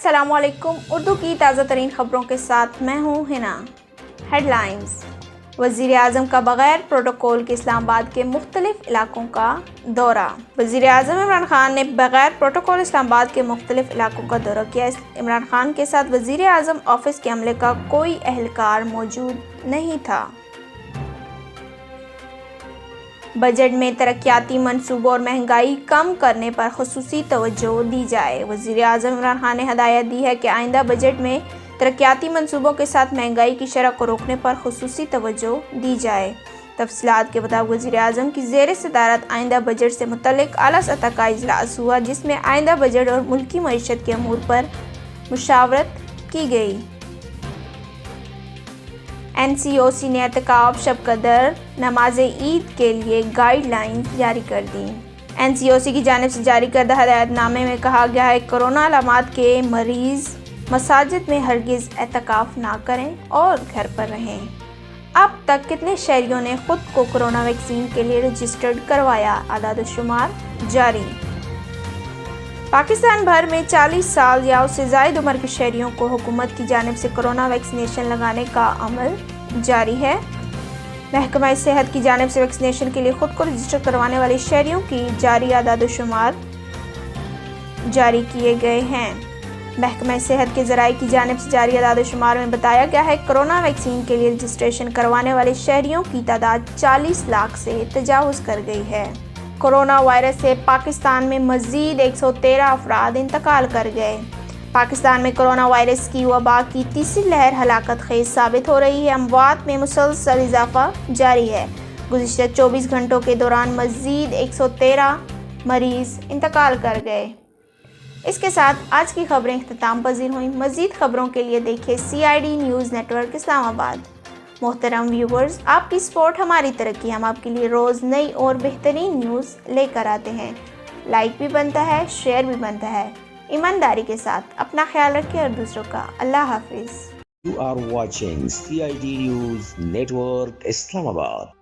السلام علیکم۔ اردو کی تازہ ترین خبروں کے ساتھ میں ہوں ہنا۔ Headlines. وزیر اعظم کا بغیر پروٹوکول کے اسلام آباد کے مختلف علاقوں کا دورہ۔ وزیر اعظم عمران خان نے بغیر پروٹوکول اسلام آباد کے مختلف علاقوں کا دورہ کیا۔ عمران خان کے ساتھ وزیر اعظم آفس کے عملے کا کوئی اہلکار موجود نہیں تھا۔ بجٹ میں ترقیاتی منصوبوں اور مہنگائی کم کرنے پر خصوصی توجہ دی جائے۔ وزیر اعظم عمران خان نے ہدایت دی ہے کہ آئندہ بجٹ میں ترقیاتی منصوبوں کے ساتھ مہنگائی کی شرح کو روکنے پر خصوصی توجہ دی جائے۔ تفصیلات کے مطابق وزیر اعظم کی زیر صدارت آئندہ بجٹ سے متعلق اعلیٰ سطح کا اجلاس ہوا، جس میں آئندہ بجٹ اور ملکی معیشت کے امور پر مشاورت کی گئی۔ NCOC نے اعتکاف، شب قدر، نماز عید کے لیے گائیڈ لائنز جاری کر دیں۔ NCOC کی جانب سے جاری کردہ ہدایت نامے میں کہا گیا ہے کہ کورونا علامات کے مریض مساجد میں ہرگز اعتکاف نہ کریں اور گھر پر رہیں۔ اب تک کتنے شہریوں نے خود کو کورونا ویکسین کے لیے رجسٹرڈ کروایا؟ اعداد و شمار جاری۔ پاکستان بھر میں 40 سال یا اس سے زائد عمر کے شہریوں کو حکومت کی جانب سے کورونا ویکسینیشن لگانے کا عمل جاری ہے۔ محکمہ صحت کی جانب سے ویکسینیشن کے لیے خود کو رجسٹر کروانے والے شہریوں کی جاری اعداد و شمار جاری کیے گئے ہیں۔ محکمہ صحت کے ذرائع کی جانب سے جاری اعداد و شمار میں بتایا گیا ہے کہ کورونا ویکسین کے لیے رجسٹریشن کروانے والے شہریوں کی تعداد 40 لاکھ سے تجاوز کر گئی ہے۔ کورونا وائرس سے پاکستان میں مزید 113 افراد انتقال کر گئے۔ پاکستان میں کورونا وائرس کی وبا کی تیسری لہر ہلاکت خیز ثابت ہو رہی ہے۔ اموات میں مسلسل اضافہ جاری ہے۔ گزشتہ 24 گھنٹوں کے دوران مزید 113 مریض انتقال کر گئے۔ اس کے ساتھ آج کی خبریں اختتام پذیر ہوئیں۔ مزید خبروں کے لیے دیکھیں CID نیوز نیٹ ورک اسلام آباد۔ محترم ویورز، آپ کی سپورٹ ہماری ترقی، ہم آپ کے لیے روز نئی اور بہترین نیوز لے کر آتے ہیں۔ لائک بھی بنتا ہے، شیئر بھی بنتا ہے۔ ایمانداری کے ساتھ اپنا خیال رکھیں اور دوسروں کا۔ اللہ حافظ۔ You are watching CID News Network Islamabad.